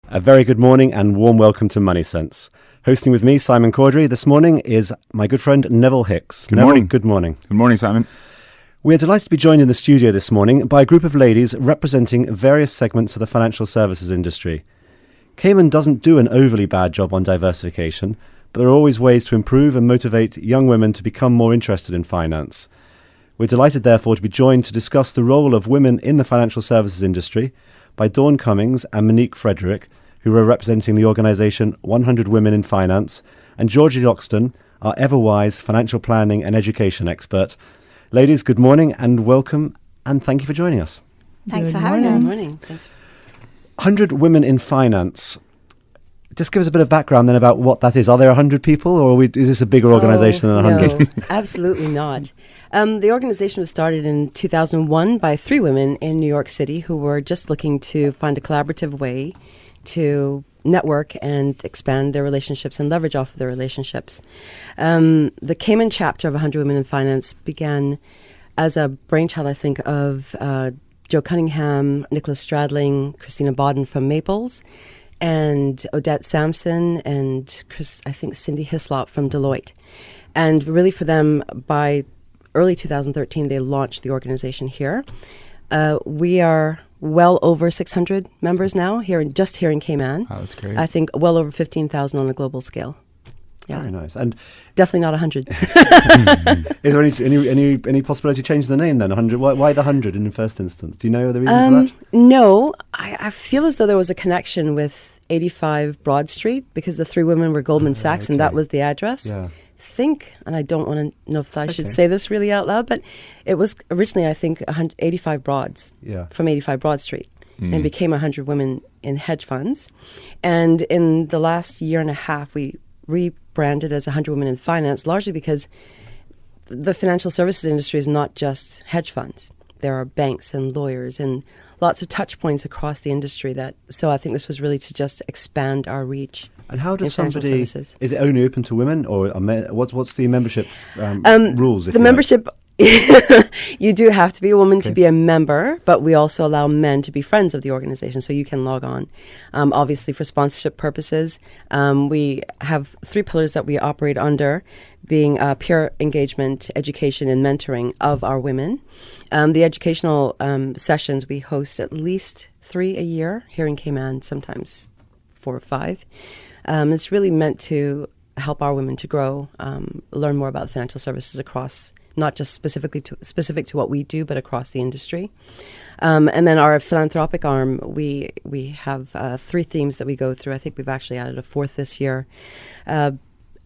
A very good morning and warm welcome to Money Sense. Hosting with me, Simon Caudry, this morning is my good friend Neville Hicks. Good Neville, morning. Good morning. Good morning, Simon. We are delighted to be joined in the studio this morning by a group of ladies representing various segments of the financial services industry. Cayman doesn't do an overly bad job on diversification, but there are always ways to improve and motivate young women to become more interested in finance. We're delighted, therefore, to be joined to discuss the role of women in the financial services industry by Dawn Cummings and Monique Frederick, who are representing the organisation 100 Women in Finance, and Georgie Loxton, our ever-wise financial planning and education expert. Ladies, good morning and welcome, and thank you for joining us. Thanks for having us. Good morning. Thanks. 100 Women in Finance. Just give us a bit of background then about what that is. Are there 100 people, or is this a bigger organisation than 100? No, absolutely not. The organization was started in 2001 by 3 women in New York City who were just looking to find a collaborative way to network and expand their relationships and leverage off of their relationships. The Cayman chapter of 100 Women in Finance began as a brainchild, I think, of Joe Cunningham, Nicholas Stradling, Christina Bodden from Maples, and Odette Sampson, and Cindy Hislop from Deloitte. And really for them, by early 2013, they launched the organization here. We are well over 600 members now here in Cayman. Wow, that's great. I think well over 15,000 on a global scale. Yeah. Very nice. And definitely not 100. is there any possibility of changing the name then? 100? Why the 100 in the first instance? Do you know the reason for that? No, I feel as though there was a connection with 85 Broad Street because the 3 women were Goldman Sachs, and that was the address. Yeah. Think, and I don't want to know if I should say this really out loud, but it was originally, I think, 85 Broads from 85 Broad Street, and became 100 Women in Hedge Funds. And in the last year and a half, we rebranded as 100 Women in Finance, largely because the financial services industry is not just hedge funds. There are banks and lawyers and lots of touch points across the industry. So I think this was really to just expand our reach. And how does somebody? Is it only open to women, or what's the membership rules? The membership, you do have to be a woman to be a member, but we also allow men to be friends of the organization, so you can log on. Obviously, for sponsorship purposes, we have 3 pillars that we operate under, being peer engagement, education, and mentoring of our women. The educational sessions, we host at least 3 a year here in Cayman, sometimes 4 or 5. It's really meant to help our women to grow, learn more about financial services across, not just specific to what we do, but across the industry. And then our philanthropic arm, we have 3 themes that we go through. I think we've actually added a 4th this year.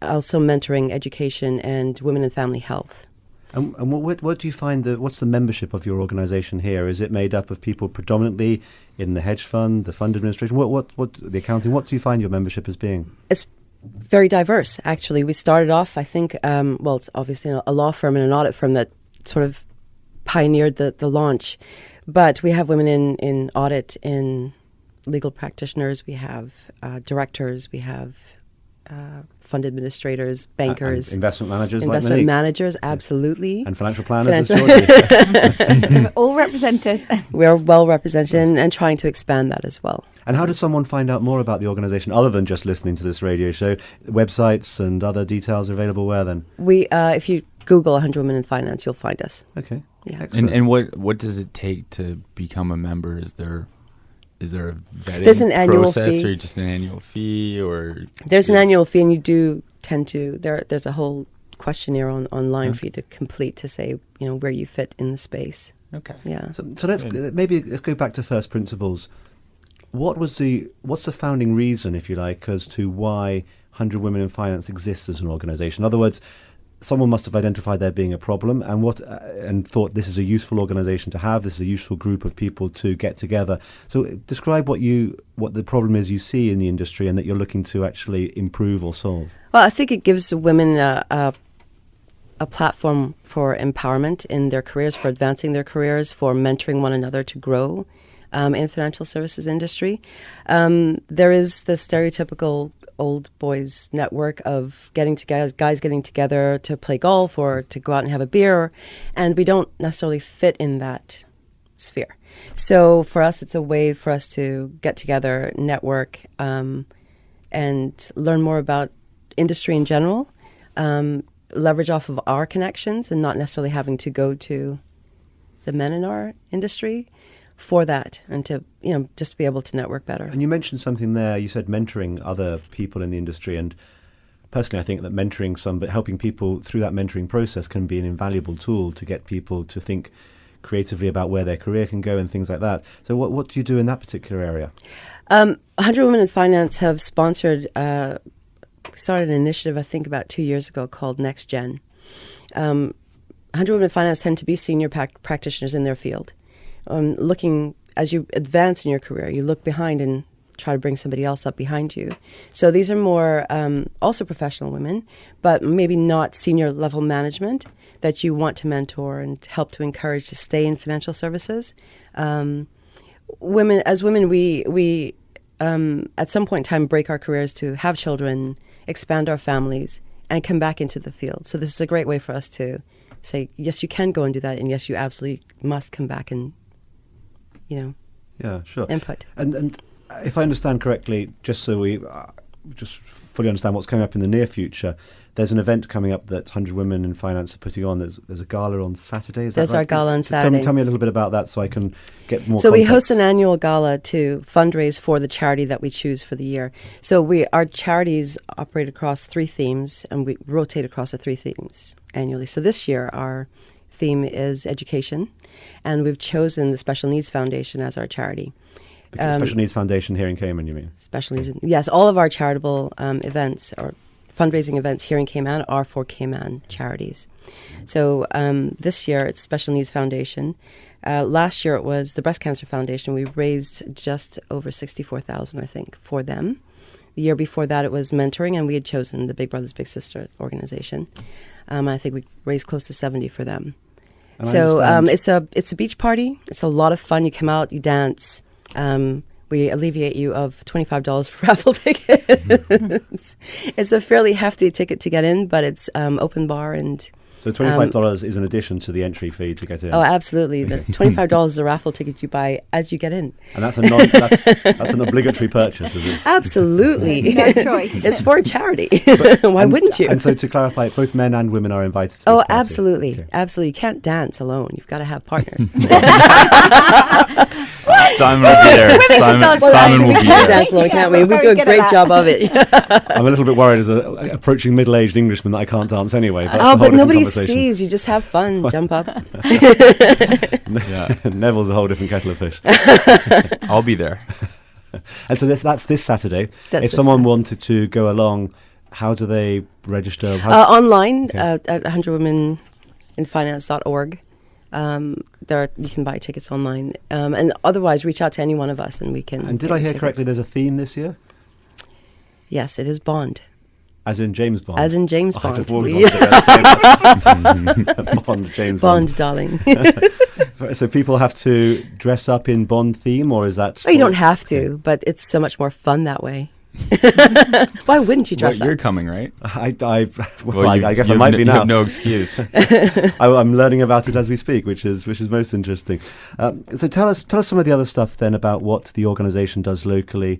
Also mentoring, education, and women and family health. And what do you find what's the membership of your organisation here? Is it made up of people predominantly in the hedge fund, the fund administration, what the accounting? What do you find your membership as being? It's very diverse, actually. We started off, I think, it's obviously a law firm and an audit firm that sort of pioneered the launch. But we have women in audit, in legal practitioners, we have directors, we have fund administrators, bankers, investment managers, investment managers, absolutely, and financial planners, as Georgie. All represented. We are well represented and trying to expand that as well. And how does someone find out more about the organisation other than just listening to this radio show? Websites and other details are available where then? We, if you Google 100 Women in Finance, you'll find us. Okay. Yeah. And what does it take to become a member? Is there a vetting process, or just an annual fee, or there's an annual fee, and you do tend to there's a whole questionnaire online for you to complete to say where you fit in the space. Okay. Yeah. So let's go back to first principles. What's the founding reason, if you like, as to why 100 Women in Finance exists as an organisation? In other words, someone must have identified there being a problem and thought this is a useful organisation to have, this is a useful group of people to get together. So describe what the problem is you see in the industry and that you're looking to actually improve or solve. Well, I think it gives women a platform for empowerment in their careers, for advancing their careers, for mentoring one another to grow in financial services industry. There is the stereotypical old boys network of guys getting together to play golf or to go out and have a beer, and we don't necessarily fit in that sphere. So for us, it's a way for us to get together, network, and learn more about industry in general, leverage off of our connections and not necessarily having to go to the men in our industry for that, and to, just be able to network better. And you mentioned something there. You said mentoring other people in the industry, and personally, I think that helping people through that mentoring process can be an invaluable tool to get people to think creatively about where their career can go and things like that. So what do you do in that particular area? 100 Women in Finance have sponsored, started an initiative, I think, about 2 years ago called Next Gen. 100 Women in Finance tend to be senior practitioners in their field. Looking, as you advance in your career, you look behind and try to bring somebody else up behind you. So these are more also professional women, but maybe not senior level management, that you want to mentor and help to encourage to stay in financial services. Women, we at some point in time break our careers to have children, expand our families, and come back into the field. So this is a great way for us to say, yes, you can go and do that, and yes, you absolutely must come back and, yeah, sure, input. And if I understand correctly, just so we just fully understand what's coming up in the near future, there's an event coming up that 100 Women in Finance are putting on. There's a gala on Saturday. Is There's that right? our gala on Just Saturday. Tell me a little bit about that so I can get more So context. we host an annual gala to fundraise for the charity that we choose for the year. So our charities operate across 3 themes, and we rotate across the 3 themes annually. So this year our theme is education, and we've chosen the Special Needs Foundation as our charity. The Special Needs Foundation here in Cayman, you mean? Special Needs, yes. All of our charitable events or fundraising events here in Cayman are for Cayman charities. So this year it's Special Needs Foundation. Last year it was the Breast Cancer Foundation. We raised just over $64,000, I think, for them. The year before that it was mentoring, and we had chosen the Big Brothers Big Sister organization. I think we raised close to $70 for them. And so it's a beach party. It's a lot of fun. You come out, you dance. We alleviate you of $25 for raffle tickets. It's a fairly hefty ticket to get in, but it's open bar, and so $25 is an addition to the entry fee to get in. Oh, absolutely! The $25 is a raffle ticket you buy as you get in, and that's that's an obligatory purchase, is it? Absolutely, no choice. It's for a charity. Why wouldn't you? And so, to clarify, both men and women are invited to this Oh, party. absolutely, Okay. absolutely. You can't dance alone. You've got to have partners. Simon will be there. Simon will be We can there. dance alone, can't we? We very do a good at great that. job of it. I'm a little bit worried as an approaching middle-aged Englishman that I can't dance anyway. But that's a Oh, whole but different nobody conversation. sees. You just have fun. Jump up. Yeah. Neville's a whole different kettle of fish. I'll be there. And so that's this Saturday. That's If this someone Saturday. wanted to go along, how do they register? Online Okay. at 100womeninfinance.org. You can buy tickets online, and otherwise reach out to any one of us, and we can. And did get I you hear tickets. correctly? There's a theme this year, Yes, it is Bond, as in James Bond. as in James Oh, I Bond. just always wanted to say that. Bond, James Bond, darling. Bond. So people have to dress up in Bond theme, or is that? Oh, you don't have to, but it's so much more fun that way. Why wouldn't you dress You're up? coming, right? I You- guess you I might have be you now. have no excuse. I'm learning about it as we speak, which is most interesting. So tell us some of the other stuff then about what the organisation does locally,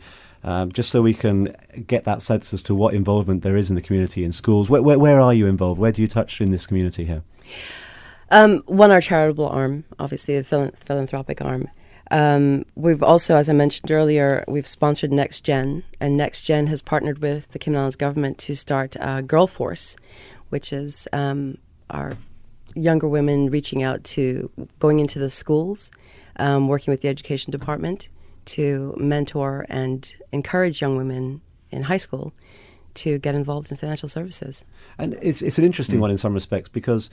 just so we can get that sense as to what involvement there is in the community in schools. Where are you involved? Where do you touch in this community here? Our charitable arm, obviously the philanthropic arm. We've also, as I mentioned earlier, we've sponsored Next Gen, and Next Gen has partnered with the Cayman Islands government to start Girl Force, which is our younger women reaching out to going into the schools, working with the education department to mentor and encourage young women in high school to get involved in financial services. And it's an interesting one in some respects, because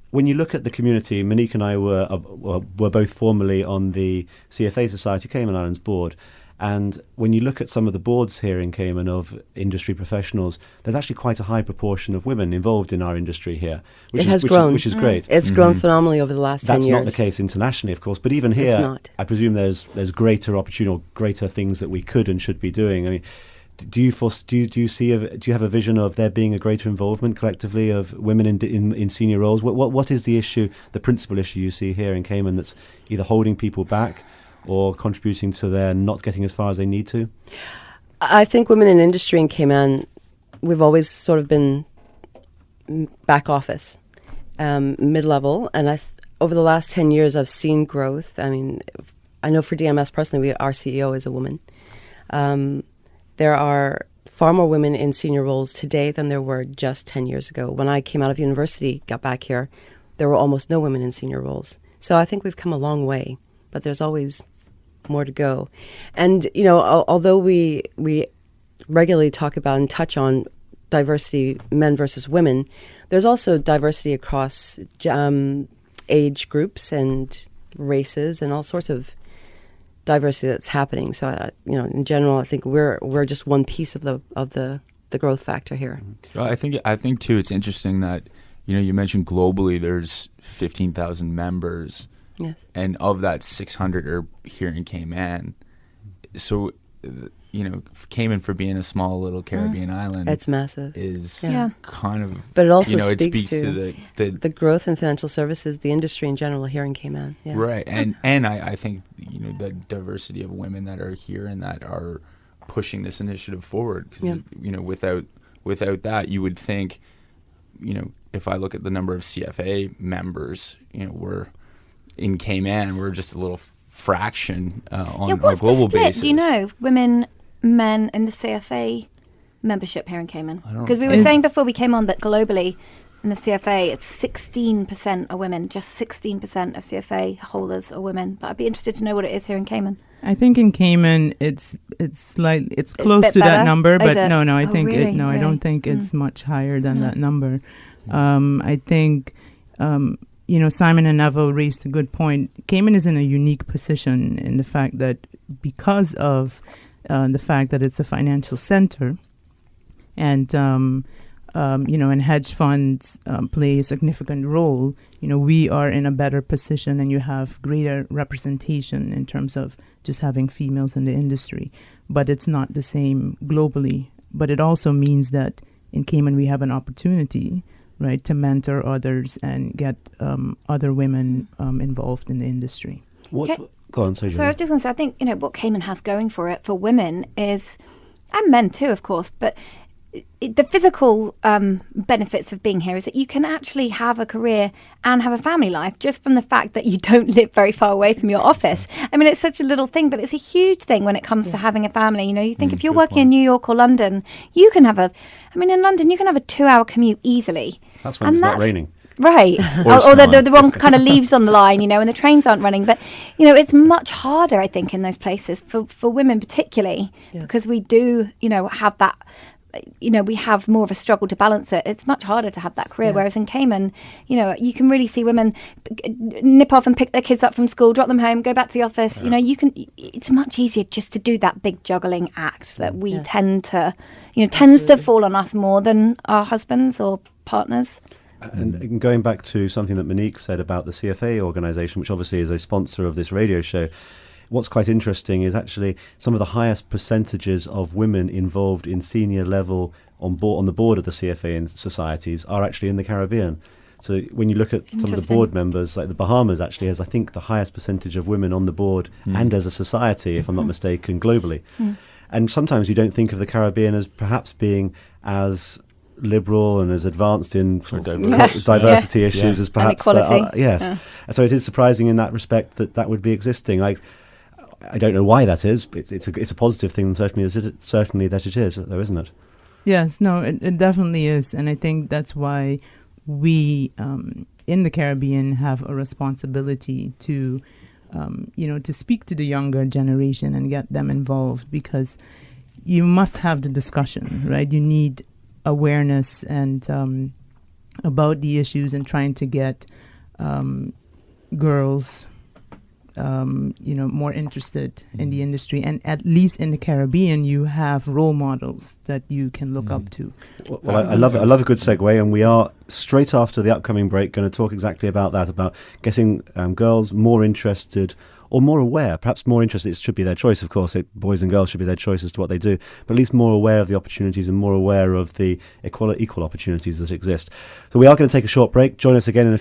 when you look at the community, Monique and I were both formerly on the CFA Society Cayman Islands board. And when you look at some of the boards here in Cayman of industry professionals, there's actually quite a high proportion of women involved in our industry here. It has grown. Which is great. It's grown phenomenally over the last 10 That's years. not the case internationally, of course, but even here, It's not. I presume there's greater opportunity, or greater things that we could and should be doing. I mean, Do you have a vision of there being a greater involvement collectively of women in senior roles? What is the issue, the principal issue you see here in Cayman that's either holding people back or contributing to their not getting as far as they need to? I think women in industry in Cayman, we've always sort of been back office, mid-level, and over the last 10 years I've seen growth. I mean, I know for DMS personally, our CEO is a woman. There are far more women in senior roles today than there were just 10 years ago. When I came out of university, got back here, there were almost no women in senior roles. So I think we've come a long way, but there's always more to go. And, you know, although we regularly talk about and touch on diversity, men versus women, there's also diversity across age groups and races and all sorts of diversity that's happening. So, you know, in general, I think we're just one piece of the growth factor here. Well, I think too, it's interesting that, you know, you mentioned globally there's 15,000 members. Yes. And of that, 600 are here in Cayman. So, you know, Cayman, for being a small little Caribbean island, it's massive. Is kind of, but it also you know, speaks to the growth in financial services, the industry in general here in Cayman. Yeah. Right, and I think, you know, the diversity of women that are here and that are pushing this initiative forward. Because you know, without that, you would think, you know, if I look at the number of CFA members, you know, we're in Cayman, we're just a little fraction on a global basis. Do you know women, men in the CFA membership here in Cayman? Because we were saying before we came on that globally in the CFA it's 16% are women, just 16% of CFA holders are women. But I'd be interested to know what it is here in Cayman. I think in Cayman it's close to that number, but I don't think it's much higher than that number. I think you know, Simon and Neville raised a good point. Cayman is in a unique position in the fact that because of the fact that it's a financial center, and you know, and hedge funds play a significant role. You know, we are in a better position, and you have greater representation in terms of just having females in the industry. But it's not the same globally. But it also means that in Cayman we have an opportunity, right, to mentor others and get other women involved in the industry. Go on, so I was just going to say, I think, you know, what Cayman has going for it for women is, and men too, of course, but the physical benefits of being here is that you can actually have a career and have a family life just from the fact that you don't live very far away from your office. I mean, it's such a little thing, but it's a huge thing when it comes to having a family. You know, you think if you're working in New York or London, you can have in London, you can have a 2-hour commute easily. That's when it's not raining. Right. or the wrong kind of leaves on the line, you know, and the trains aren't running. But, you know, it's much harder, I think, in those places for women particularly, because we do, you know, have that, you know, we have more of a struggle to balance it. It's much harder to have that career. Whereas in Cayman, you know, you can really see women nip off and pick their kids up from school, drop them home, go back to the office. You know, it's much easier just to do that big juggling act that we tend to, you know, tends to fall on us more than our husbands or partners. And going back to something that Monique said about the CFA organisation, which obviously is a sponsor of this radio show, what's quite interesting is actually some of the highest percentages of women involved in senior level on the board of the CFA societies are actually in the Caribbean. So when you look at some of the board members, like the Bahamas actually has, I think, the highest percentage of women on the board and as a society, if I'm not mistaken, globally. And sometimes you don't think of the Caribbean as perhaps being as liberal and as advanced in diversity issues as perhaps so it is surprising in that respect that would be existing. I don't know why that is, but it's a positive thing, certainly that it is, though, isn't it? Yes, no, it definitely is, and I think that's why we in the Caribbean have a responsibility to you know, to speak to the younger generation and get them involved, because you must have the discussion, right? You need awareness and about the issues and trying to get girls you know, more interested in the industry. And at least in the Caribbean, you have role models that you can look up to. Well, I love a good segue, and we are straight after the upcoming break going to talk exactly about that, about getting girls more interested or more aware, perhaps more interested. It should be their choice, of course. Boys and girls should be their choice as to what they do, but at least more aware of the opportunities and more aware of the equal opportunities that exist. So we are going to take a short break. Join us again in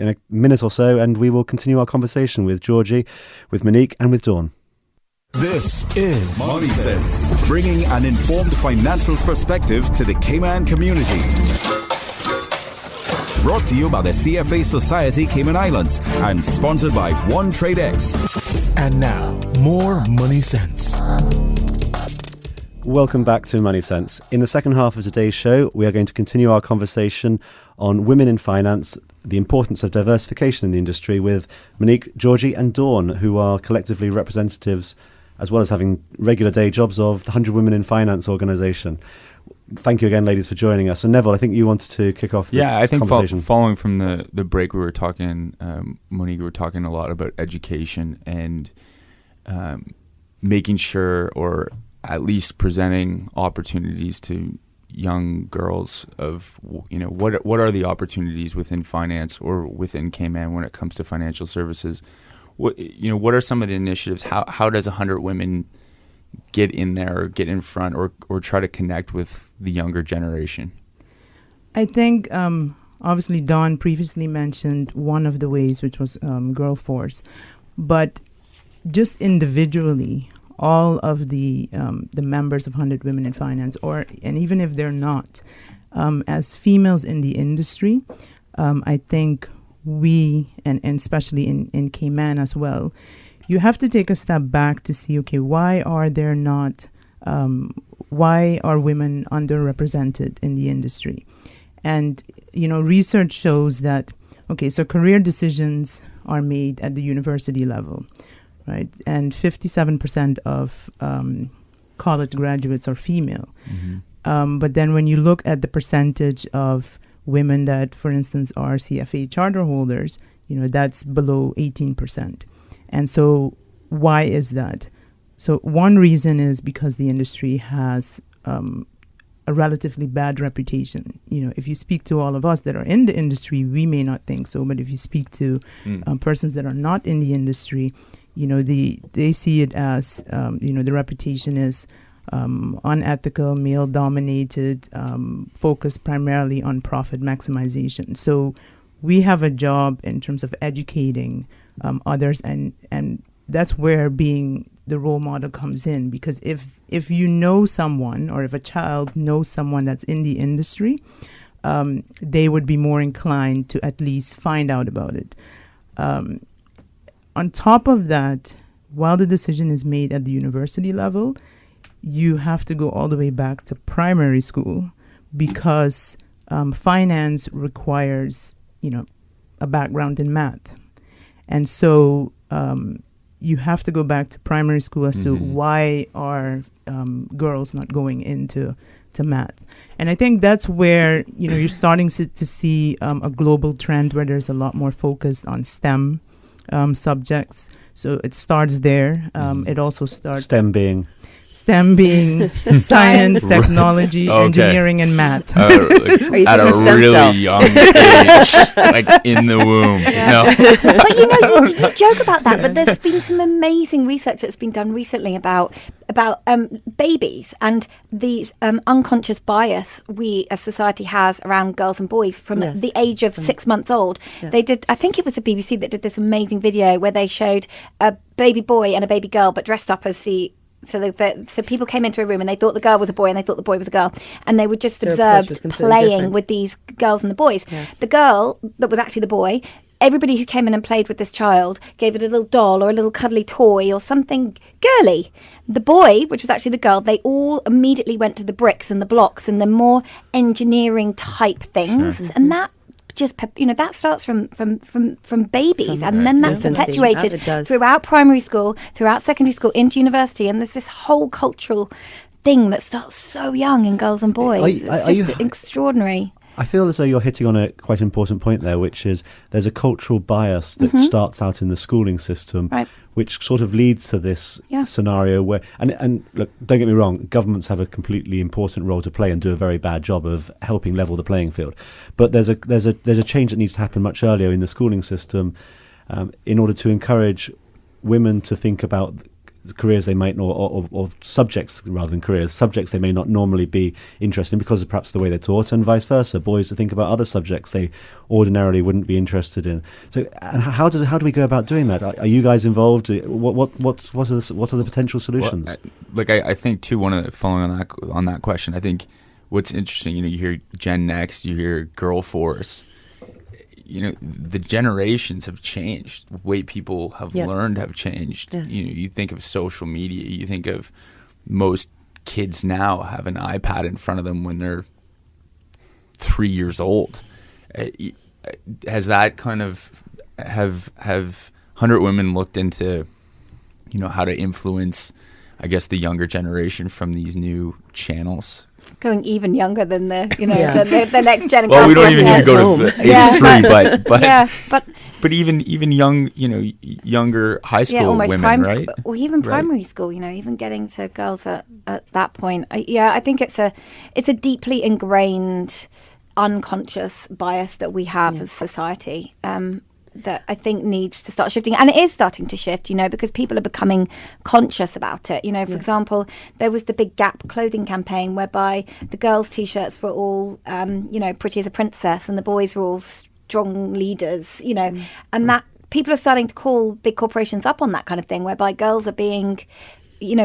a minute or so, and we will continue our conversation with Georgie, with Monique, and with Dawn. This is Money Sense, bringing an informed financial perspective to the Cayman community. Brought to you by the CFA Society Cayman Islands and sponsored by One Trade X. And now, more Money Sense. Welcome back to Money Sense. In the second half of today's show, we are going to continue our conversation on women in finance, the importance of diversification in the industry, with Monique, Georgie and Dawn, who are collectively representatives, as well as having regular day jobs, of the 100 Women in Finance organisation. Thank you again, ladies, for joining us. And Neville, I think you wanted to kick off the conversation. Following from the break, we were talking, Monique, we were talking a lot about education and making sure, or at least presenting opportunities to young girls of, what are the opportunities within finance or within Cayman when it comes to financial services. What are some of the initiatives? How does 100 Women get in there, or get in front, or try to connect with the younger generation? I think obviously Dawn previously mentioned one of the ways, which was Girl Force, but just individually, all of the members of 100 Women in Finance, and even if they're not, as females in the industry, I think we, and especially in Cayman as well, you have to take a step back to see, okay, why are women underrepresented in the industry? And, research shows that, okay, so career decisions are made at the university level, right? And 57% of college graduates are female. Mm-hmm. But then when you look at the percentage of women that, for instance, are CFA charter holders, that's below 18%. And so why is that? So one reason is because the industry has a relatively bad reputation. If you speak to all of us that are in the industry, we may not think so, but if you speak to persons that are not in the industry, they see it as, the reputation is unethical, male-dominated, focused primarily on profit maximization. So we have a job in terms of educating others, and that's where being the role model comes in, because if you know someone, or if a child knows someone that's in the industry, they would be more inclined to at least find out about it. On top of that, while the decision is made at the university level, you have to go all the way back to primary school, because finance requires, a background in math. And so you have to go back to primary school as to why are girls not going into math. And I think that's where, you're starting to see a global trend where there's a lot more focus on STEM subjects. So it starts there. It also starts... STEM being science, technology, engineering, and math. At a really young age, like in the womb. Yeah. But you joke about that, but there's been some amazing research that's been done recently about babies and these unconscious bias we as society has around girls and boys from the age of 6 months old. Yeah. They did, I think it was a BBC that did this amazing video where they showed a baby boy and a baby girl, but dressed up as so people came into a room and they thought the girl was a boy and they thought the boy was a girl, and they were just observed playing with these girls and the boys. Yes. The girl that was actually the boy, everybody who came in and played with this child gave it a little doll or a little cuddly toy or something girly. The boy, which was actually the girl, they all immediately went to the bricks and the blocks and the more engineering type things. Sure. And that just that starts from babies, and then that's perpetuated throughout primary school, throughout secondary school, into university, and there's this whole cultural thing that starts so young in girls and boys. It's just extraordinary. I feel as though you're hitting on a quite important point there, which is there's a cultural bias that starts out in the schooling system, right, which sort of leads to this scenario where, and look, don't get me wrong, governments have a completely important role to play and do a very bad job of helping level the playing field. But there's a change that needs to happen much earlier in the schooling system in order to encourage women to think about careers they might not, or subjects rather than careers, subjects they may not normally be interested in because of perhaps the way they're taught, and vice versa, boys to think about other subjects they ordinarily wouldn't be interested in. So how do we go about doing that? Are you guys involved? What are the potential solutions? Well, I think too, following on that question, I think what's interesting, you hear Gen Next, you hear Girl Force, the generations have changed. The way people have learned have changed. Yes. You think of social media. You think of most kids now have an iPad in front of them when they're 3 years old. Has that kind of have 100 Women looked into, how to influence, I guess, the younger generation from these new channels? Going even younger than the the next generation. Well, we don't even need to go to age 3, but even young, younger high school women, right? Or even primary school, even getting to girls at that point. I think it's a deeply ingrained, unconscious bias that we have as society. That I think needs to start shifting, and it is starting to shift, because people are becoming conscious about it. For example, there was the big Gap clothing campaign whereby the girls' t-shirts were all, pretty as a princess, and the boys were all strong leaders, and that people are starting to call big corporations up on that kind of thing, whereby girls are being,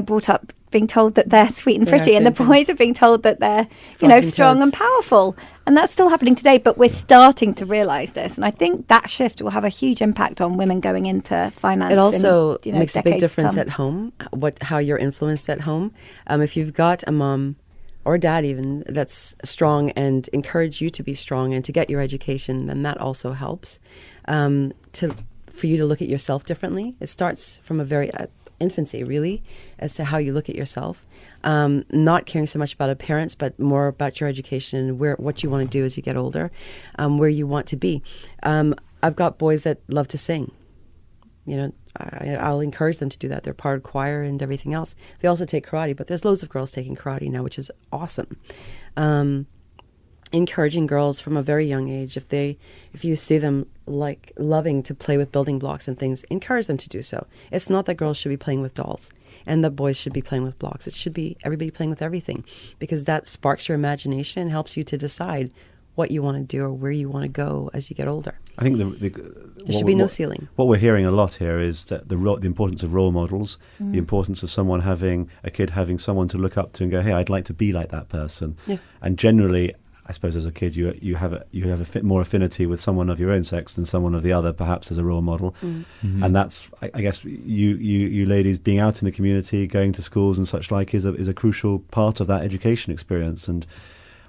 brought up being told that they're sweet and pretty, and the boys are being told that they're, strong and powerful. And that's still happening today, but we're starting to realise this. And I think that shift will have a huge impact on women going into finance. It also makes a big difference at home, how you're influenced at home. If you've got a mom or a dad even that's strong and encourage you to be strong and to get your education, then that also helps for you to look at yourself differently. It starts from a very infancy, really, as to how you look at yourself. Not caring so much about appearance, but more about your education and what you want to do as you get older, where you want to be. I've got boys that love to sing. I'll encourage them to do that. They're part of choir and everything else. They also take karate, but there's loads of girls taking karate now, which is awesome. Encouraging girls from a very young age, if you see them like loving to play with building blocks and things, encourage them to do so. It's not that girls should be playing with dolls and that boys should be playing with blocks. It should be everybody playing with everything, because that sparks your imagination and helps you to decide what you want to do or where you want to go as you get older. I think there should be no ceiling. What we're hearing a lot here is that the importance of role models, the importance of a kid having someone to look up to and go, hey, I'd like to be like that person. Yeah. And generally, I suppose as a kid, you have a more affinity with someone of your own sex than someone of the other, perhaps as a role model. Mm-hmm. And that's, I guess, you ladies being out in the community, going to schools and such like, is a crucial part of that education experience. And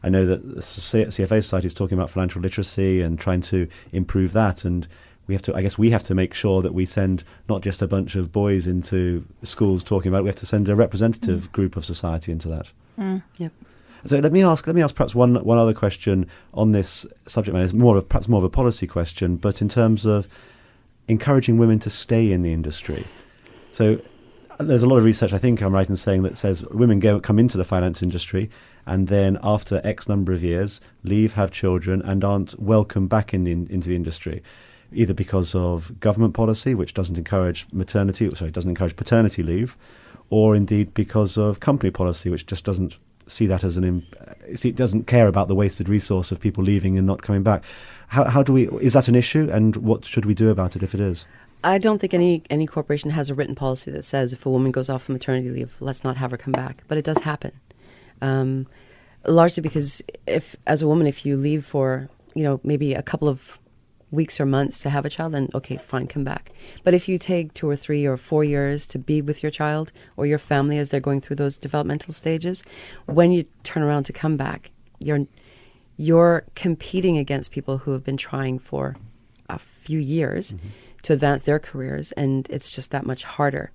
I know that the CFA Society is talking about financial literacy and trying to improve that. And we have to make sure that we send not just a bunch of boys into schools talking about it. We have to send a representative group of society into that. Yep. So let me ask perhaps one other question on this subject matter. It's perhaps more of a policy question, but in terms of encouraging women to stay in the industry. So there's a lot of research, I think I'm right in saying, that says women come into the finance industry and then after X number of years leave, have children, and aren't welcomed back into the industry, either because of government policy, which doesn't encourage paternity leave, or indeed because of company policy, which just doesn't see that as it doesn't care about the wasted resource of people leaving and not coming back. Is that an issue, and what should we do about it if it is? I don't think any corporation has a written policy that says if a woman goes off on maternity leave, let's not have her come back. But it does happen, largely because as a woman, if you leave for maybe a couple of weeks or months to have a child, then okay, fine, come back. But if you take 2 or 3 or 4 years to be with your child or your family as they're going through those developmental stages, when you turn around to come back, you're competing against people who have been trying for a few years to advance their careers, and it's just that much harder.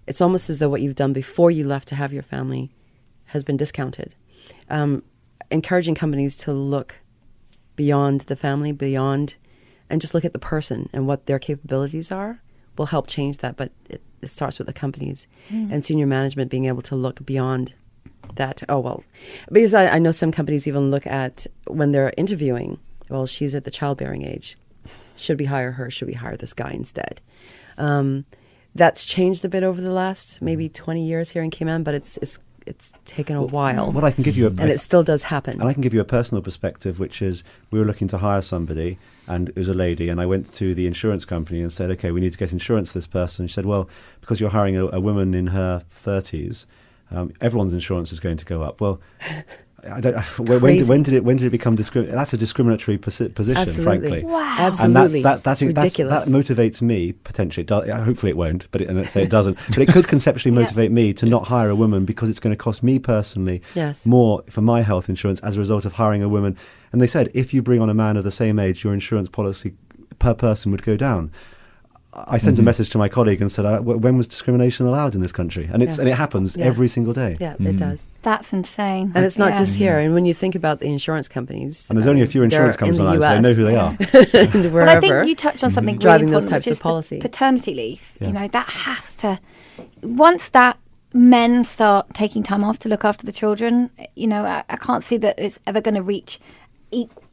It's almost as though what you've done before you left to have your family has been discounted. Encouraging companies to look beyond the family, and just look at the person and what their capabilities are will help change that. But it starts with the companies and senior management being able to look beyond that. Oh, well, because I know some companies even look at when they're interviewing, well, she's at the childbearing age. Should we hire her? Should we hire this guy instead? That's changed a bit over the last maybe 20 years here in Cayman, but it's taken a while. Well, I can give you and it still does happen. And I can give you a personal perspective, which is we were looking to hire somebody, and it was a lady, and I went to the insurance company and said, okay, we need to get insurance for this person. She said, well, because you're hiring a woman in her 30s, everyone's insurance is going to go up. Well, when did it become discriminatory? That's a discriminatory position, Absolutely. frankly. Wow. Absolutely. And that's ridiculous. that motivates me potentially. Hopefully it won't, and let's say it doesn't. But it could conceptually motivate me to not hire a woman because it's going to cost me personally more for my health insurance as a result of hiring a woman. And they said if you bring on a man of the same age, your insurance policy per person would go down. I sent a message to my colleague and said, when was discrimination allowed in this country? And and it happens every single day. Yeah, it does. That's insane. And it's not just here. And when you think about the insurance companies, and there's only a few insurance companies online, so they know who they are. And But I think you touched on something really driving important, those types which is of policy. the paternity leave. You know, that has to, once that men start taking time off to look after the children, you know, I can't see that it's ever going to reach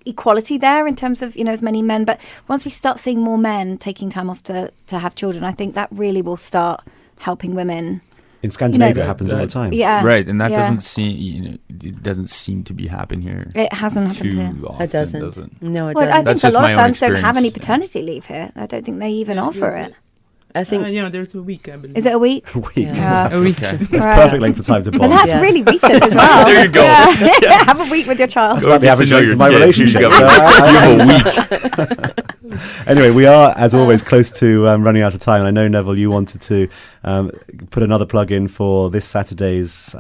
equality there in terms of, you know, as many men. But once we start seeing more men taking time off to have children, I think that really will start helping women. In Scandinavia, it happens all the time. Yeah, right, and that doesn't seem, it doesn't seem to be happening here. It hasn't happened too here. often, It doesn't. No, it Well, I doesn't. think That's a just lot my of own firms don't have any experience. paternity leave here. I don't think they even offer it. I think there's a week, I believe. Is it a week? A week. Yeah. A week. Okay. It's Right. perfect length of time to bond. And that's Yes. really recent as well. There you go. Yeah. Have a week with your child. That's about the Get to average know length your of my kid. relationship. You So have a week. Anyway, we are, as always, close to running out of time. And I know, Neville, you wanted to put another plug in for this Saturday's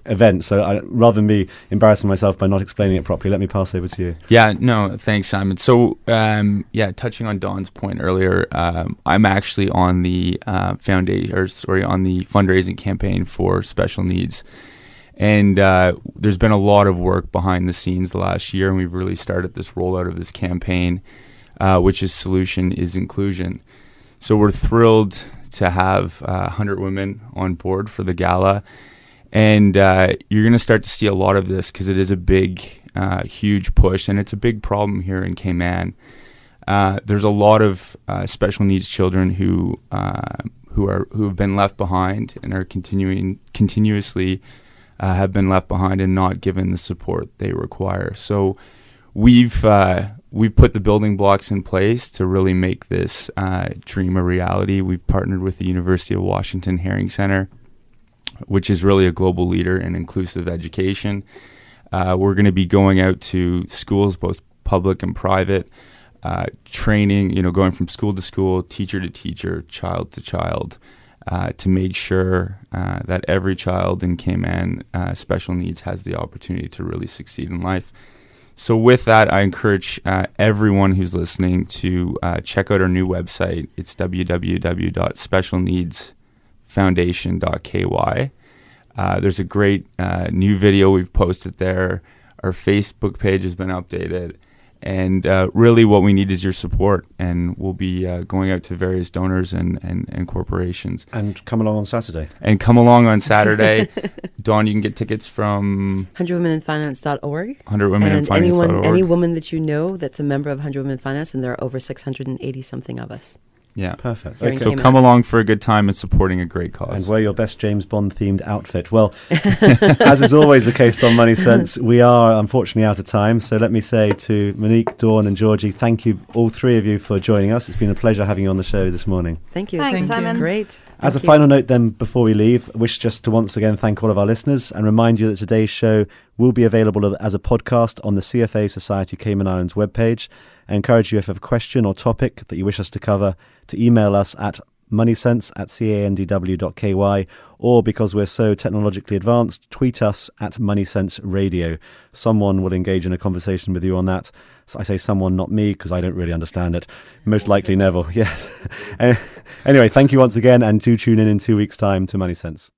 event. So rather than me embarrassing myself by not explaining it properly, let me pass over to you. Yeah, no, thanks, Simon. So, touching on Dawn's point earlier, I'm actually on the on the fundraising campaign for special needs, and there's been a lot of work behind the scenes the last year, and we've really started this rollout of this campaign, which is Solution is Inclusion. So we're thrilled to have 100 women on board for the gala. And you're going to start to see a lot of this because it is a big, huge push, and it's a big problem here in Cayman. There's a lot of special needs children who have been left behind and are continuously have been left behind and not given the support they require. So we've put the building blocks in place to really make this dream a reality. We've partnered with the University of Washington Herring Center, which is really a global leader in inclusive education. We're going to be going out to schools, both public and private, training, going from school to school, teacher to teacher, child to child, to make sure that every child in Cayman special needs has the opportunity to really succeed in life. So with that, I encourage everyone who's listening to check out our new website. It's www.specialneedsfoundation.ky. There's a great new video we've posted there. Our Facebook page has been updated. And really what we need is your support. And we'll be going out to various donors and corporations. And come along on Saturday. Dawn, you can get tickets from 100womeninfinance.org. 100womeninfinance.org. And any woman that you know that's a member of 100 Women in Finance, and there are over 680 something of us. Yeah. Perfect. Here in So Cayman. come along for a good time and supporting a great cause. And wear your best James Bond themed outfit. Well, as is always the case on Money Sense, we are unfortunately out of time. So let me say to Monique, Dawn and Georgie, thank you, all three of you, for joining us. It's been a pleasure having you on the show this morning. Thank you. Thanks, It's been Simon. Great. As a Thank you. final note then, before we leave, I wish just to once again thank all of our listeners and remind you that today's show will be available as a podcast on the CFA Society Cayman Islands webpage. I encourage you, if you have a question or topic that you wish us to cover, to email us at moneysense@candw.ky, or because we're so technologically advanced, tweet us at Moneysense Radio. Someone will engage in a conversation with you on that. So I say someone, not me, because I don't really understand it. Most likely Neville, yes. Anyway, thank you once again, and do tune in 2 weeks' time to Money Sense.